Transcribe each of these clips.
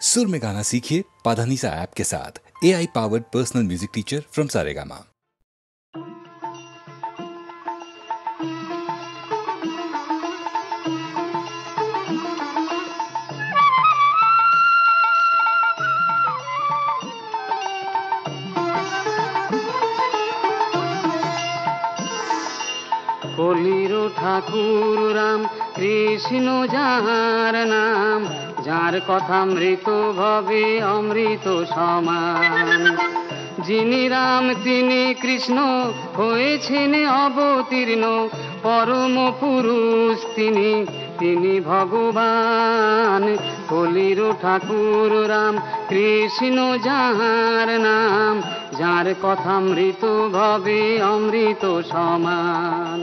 सुर में गाना सीखिए पाधानीसा ऐप के साथ। AI powered personal music teacher from Saregama. কলিরো ঠাকুর রাম কৃষ্ণ যাহার নাম, যার কথা মৃত ভবে অমৃত সমান। যিনি রাম তিনি কৃষ্ণ হয়েছেন অবতীর্ণ, পরম পুরুষ তিনি, তিনি ভগবান। কলিরো ঠাকুর রাম কৃষ্ণ যাহার নাম, যার কথা মৃত ভবে অমৃত সমান।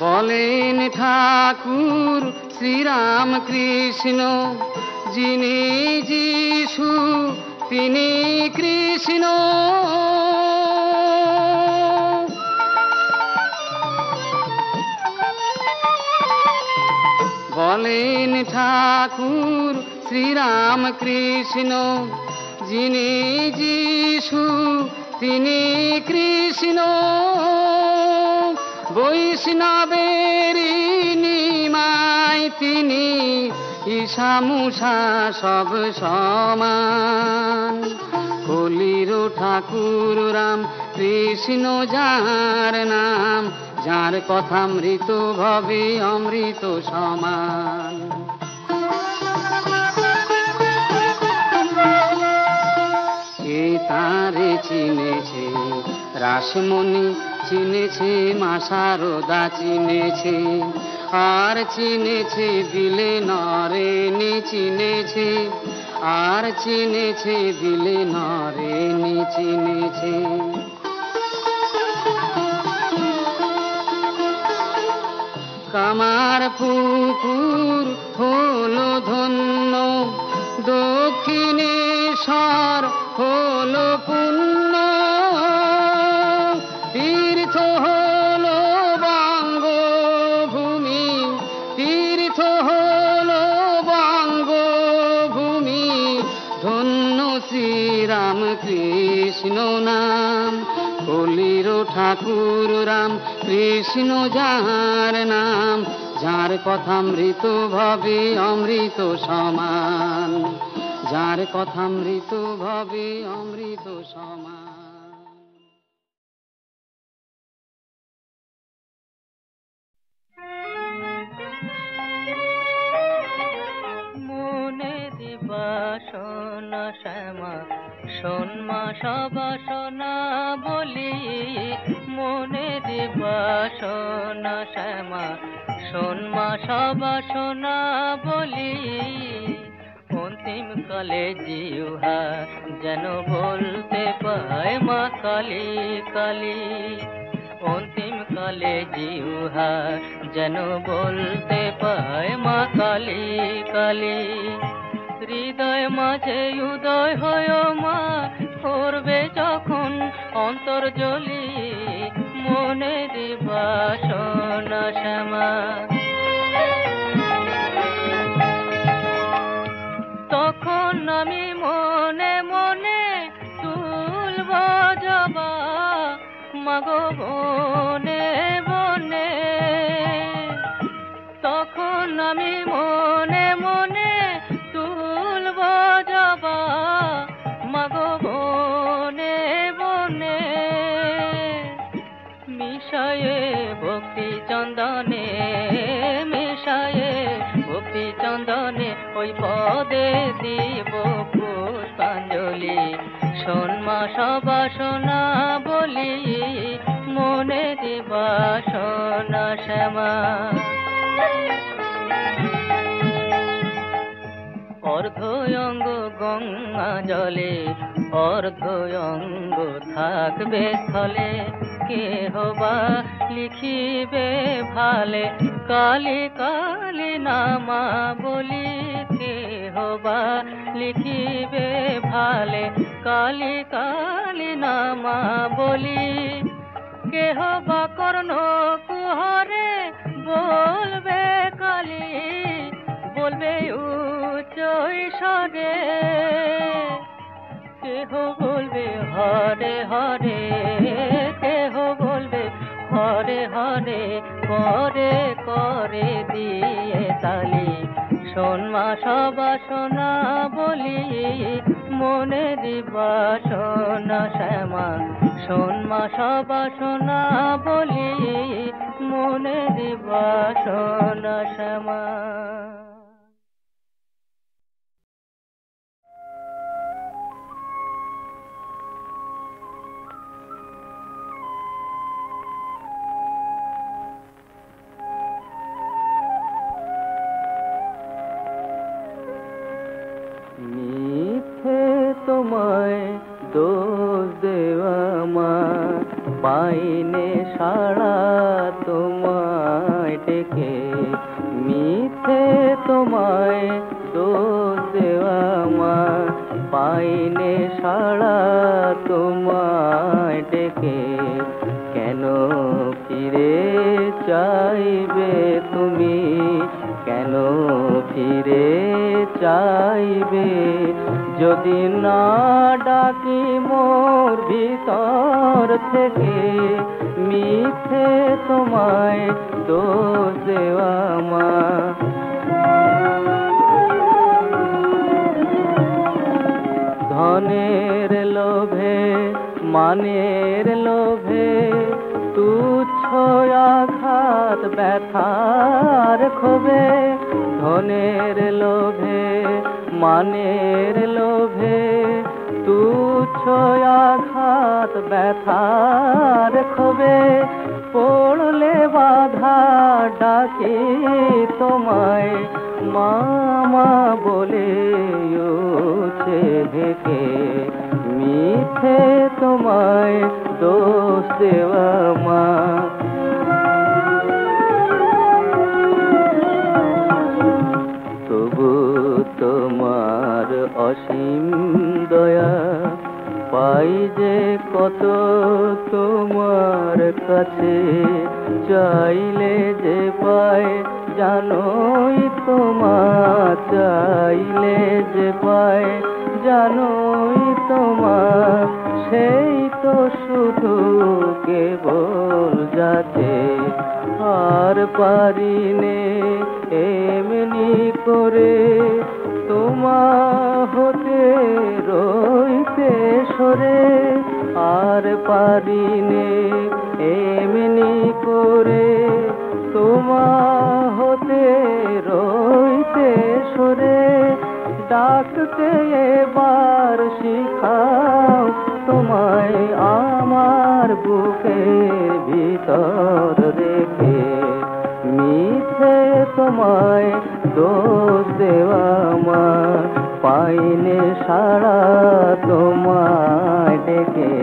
বলেন ঠাকুর শ্রীরাম কৃষ্ণ, যিনি যিশু তিনি কৃষ্ণ। বলেন ঠাকুর শ্রীরাম কৃষ্ণ, যিনি যিশু তিনি কৃষ্ণ। বৈষ্ণবের নিমায় তিনি, ঈশা মুষা সব সমান। কলিরো ঠাকুর রাম কৃষ্ণ যার নাম, যার কথা মৃত ভবে অমৃত সমান। কে তারে চিনেছে রাসমণি, চিনেছে মা শারদা চিনেছে, আর চিনেছে দিলে নরেনি চিনেছে, আর চিনেছে দিলে নরেনি চিনেছে। কামার পুকুর হলো ধন্য, দক্ষিণেশ্বর হলো পুণ্য। তীর্থ হলো বঙ্গভূমি, তীর্থ হলো বঙ্গভূমি। ধন্য শ্রীরাম কৃষ্ণ নাম, কলিরো ঠাকুর রাম কৃষ্ণ যাহার নাম, যার কথা মৃত ভবে অমৃত সমান, যার কথা মৃত ভবে অমৃত সমান। বাসনা শ্যামা সোনমা সবাসনা বলি, মনে দিবাসনা শ্যামা সোনমা সবাসনা বলি। অন্তিম কালে জিহ্বা যেন বলতে পায় মা কালী কালী, অন্তিম কালে জিহ্বা যেন বলতে পায় মা কালী কালী। হৃদয় মাঝে উদয় হয় মা, করবে যখন অন্তর্জলি, মনে দিবাসনা শ্যামা। তখন আমি মনে মনে তুলব জবা, মাগো বনে বনে। তখন আমি মনে মনে তুলব জবা, মাগো বনে বনে। মিশায়ে ভক্তি চন্দনে, মিশায়ে ভক্তি চন্দনে, ওই পদে দিব পুষ্পাঞ্জলি। সোনমা সবাসনা বলি, মনে দিবাসনা শ্যামা। অর্ধয়ঙ্গ গঙ্গা জলে, অর্ধয়ঙ্গ থাকবে স্থলে। কেহ বা লিখিবে ভালে, কালী কালী নামা বলি। কেহ বা লিখিবে ভালে কালি কালি নামা বলি কেহ বা কর্ণ কুহরে বলবে কালি বলবে উচ্চ ঈশ্বরে কেহ বলবে হরে হরে কেহ বলবে হরে হরে করে করে দিয়ে তালি শোনমা সবাসনা বলি মনে দিবা সোনা শ্যামা শোনমা সবাসনা বলি মনে দিবা সোনা শ্যামা। তোমায় দোষ দেওয়া মা পাইনে সাড়া তোমায় ডেকে মিথ্যে তোমায় দোষ দেওয়া মা পাইনে সাড়া তোমায় ডেকে কেন ফিরে চাইবে তুমি কেন ফিরে চাইবে যদি না ডাকি মোর ভিতর থেকে মিথ্যে তোমায় দোষ দেওয়া মা ধনের লোভে মানের লোভে তুচ্ছ আঘাত ব্যথার ক্ষোভে ধনের লোভে মানের লোভে তুচ্ছ আঘাত ব্যথার ক্ষোভে পড়লে বাধা ডাকি তোমায় মামা বলে উঠে ঢেকে মিথ্যে তোমায় দোষ দেওয়া মা তবু তোমার অসীম দয়া পাই যে কত তোমার কাছে চাইলে যে পাই জানোই তোমার চাইলে যে পাই জানোই তোমার সেই তো শুধু কেবল যাতে আর পারিনে এমনি করে তোমার হতে রইতে সরে আর পারিনে এমনি করে তোমার হতে রইতে সরে ডাকতে এবার শিখাও তোমায় আমার বুকের ভিতর রেখে মিথ্যে তোমায় দোষ দেওয়া মা পাইনে সাড়া তোমায় ডেকে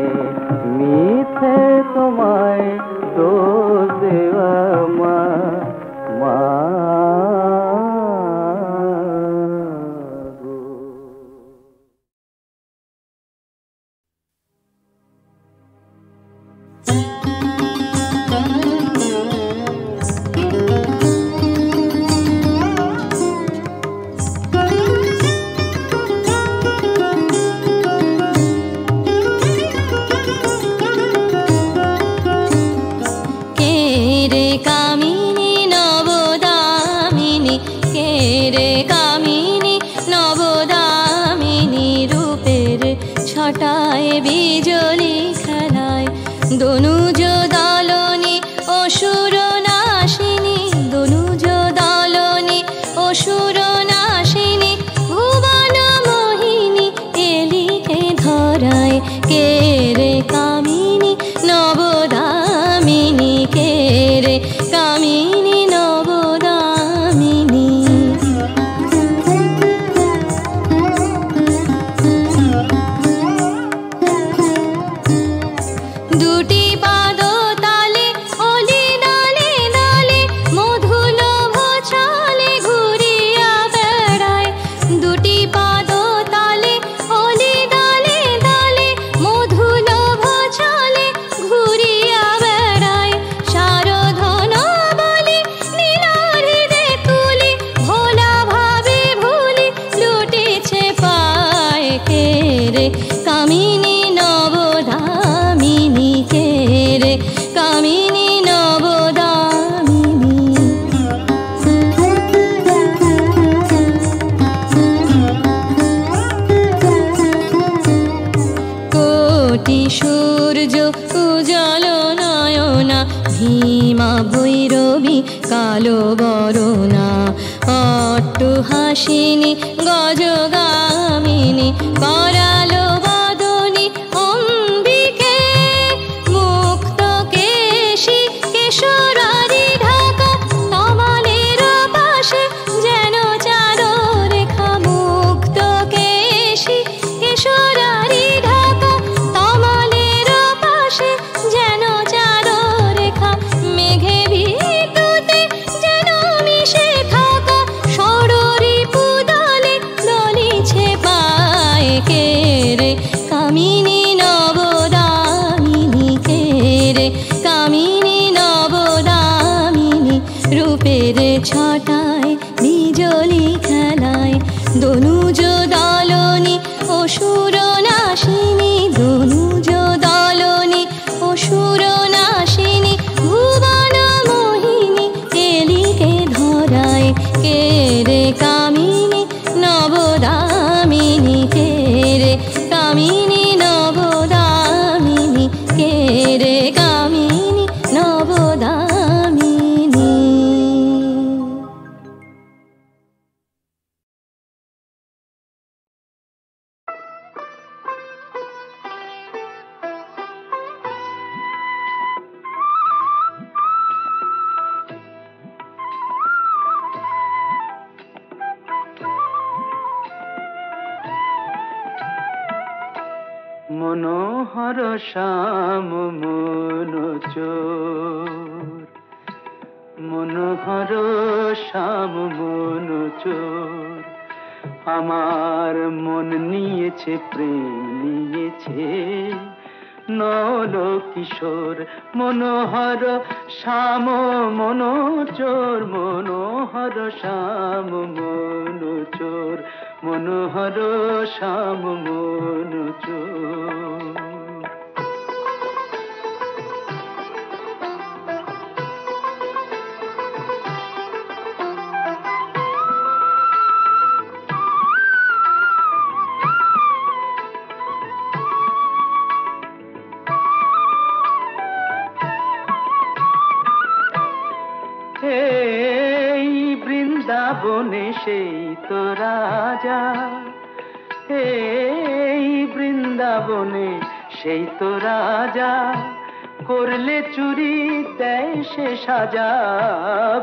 মিথ্যে তোমায় দোষ দেওয়া মা মা বিজলি খেলায় দনুজ দলনি অসুর নাশিনী দনুজ দলনি অসুর নাশিনী ভুবন মোহিনী এলিকে ধরায় কে রে কামিনী নবদামিনী কে রে কামিনী নবদামিনী দুটি পাদ কামিনী নবদামিনী কে রে কামিনী নবদামিনী। কোটি সূর্য উজ্জ্বল নয়না ভীমা ভৈরবী কালো বরণা অট্টহাসিনী গজগামিনী করালো বদনী অম্বিকে মুক্ত কেশী কেশরারি ঢাকা তমালের পাশে যেন চারো রেখা মুক্ত কেশী কেশরারি ঢাকা তমালের পাশে যেন চারো রেখা মেঘে ভিতুতে যেন মিশে থাকা ষড়রি পুদলে দলিছে পায়ে কে রে কামিনী নবদামিনী কে রে কামিনী নবদামিনী। রূপের ছটায় বিজলি খেলায় দনুজ দলনী অসুর নাশিনী দনুজ দলনী অসুর নাশিনী ভুবন মোহিনী এলিকে ধরায় কে রে কামিনী নবদামিনী কে রে কামিনী নবদামিনী কে রে কামিনী নবদামিনী। মনোহর শ্যাম মনোচোর মনোহর শ্যাম মনোচোর আমার মন নিয়েছে প্রেম নিয়েছে নল কিশোর মনোহর শ্যাম মনোচোর মনোহর শ্যাম মনোচোর মনোহর শ্যাম মনোচোর। এই বৃন্দাবনে সেই তো রাজা এই বৃন্দাবনে সেই তো রাজা করলে চুরি দেয় সে সাজা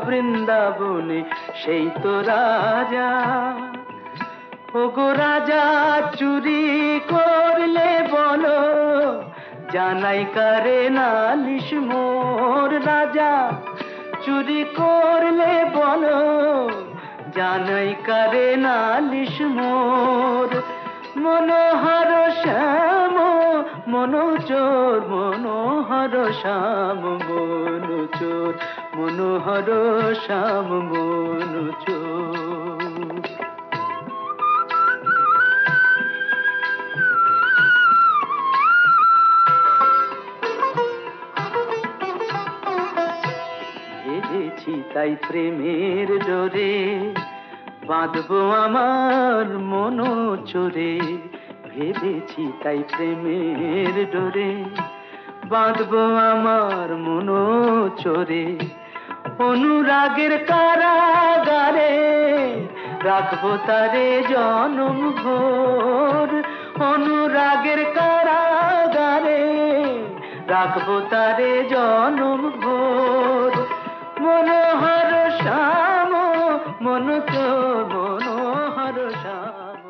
বৃন্দাবনে সেই তো রাজা। ওগো রাজা চুরি করলে বলো জানাই কারে নালিশ মোর রাজা চুরি করলে বলো জানাই কারে নালিশ মোর মনোহর শ্যাম মনোচোর মনোহর শ্যাম মনোচোর মনোহর শ্যাম মনোচোর। ভেবেছি তাই প্রেমের ডোরে বাঁধবো আমার মনোচোরে ভেবেছি তাই প্রেমের ডোরে বাঁধবো আমার মনোচোরে অনুরাগের কারাগারে রাখবো তারে জনম ভোর অনুরাগের কারাগারে রাখবো তারে জনম ভোর মনোহর শ্যাম মনোচোর মনোহর শ্যাম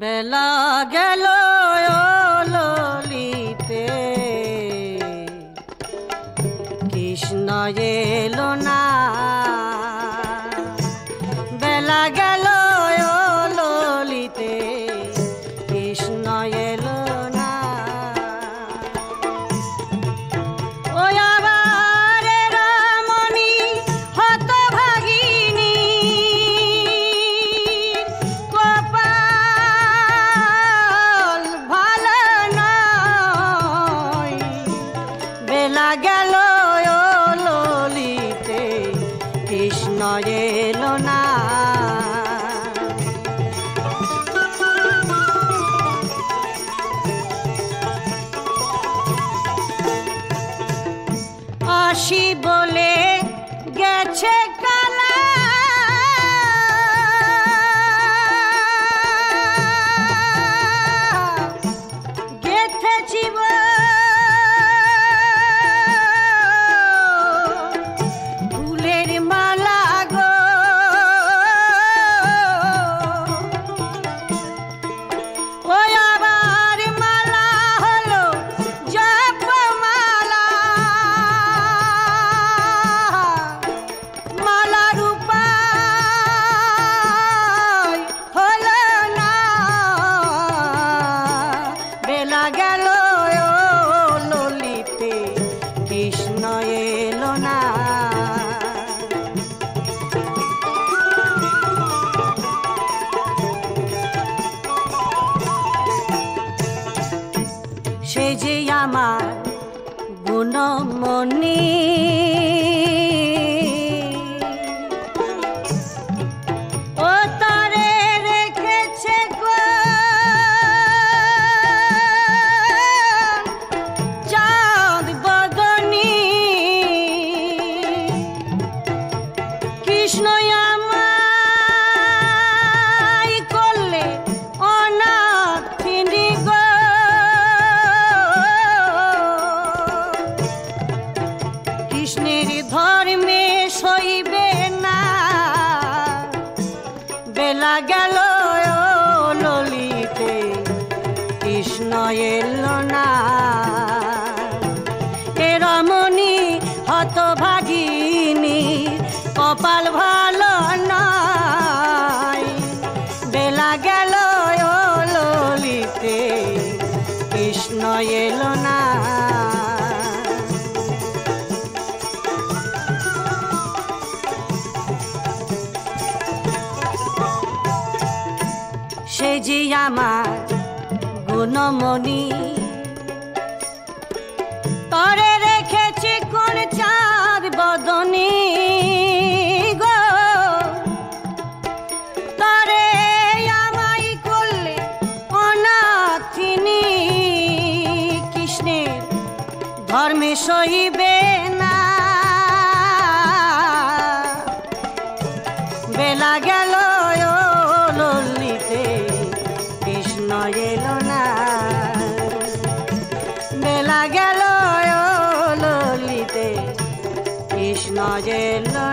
বেলা গেল ললিতে কৃষ্ণ এলো না বেলা গেল ললিতে কৃষ্ণ এলো না বাসি বলে গেছে কালা গেথেছি ফুলের মালা গো ওই আবার মালা হলো জপমালা মালার উপায় হলো না বেলা গেল ললিতে কৃষ্ণ এলো না সে যে আমার গুণমণি ও তারে রেখেছে গো চাঁদ বদনী কৃষ্ণ আমায় করলে অনাথিনী গো কৃষ্ণের ধর্মে সইবে না বেলা গেল ললিতে কৃষ্ণ এলো না এ রমণী হতভাগিনী কপাল ভালো নয় বেলা গেল ললিতে কৃষ্ণ এলো না সে যে আমার গুণমণি তরে রেখেছি কোন চাঁদ বদনী গো তরে আমায় করলে অনাথিনী কৃষ্ণের ধর্মে সইবে না বেলা গেল ললিতে কৃষ্ণ এলো না বেলা গেল ললিতে কৃষ্ণ এলো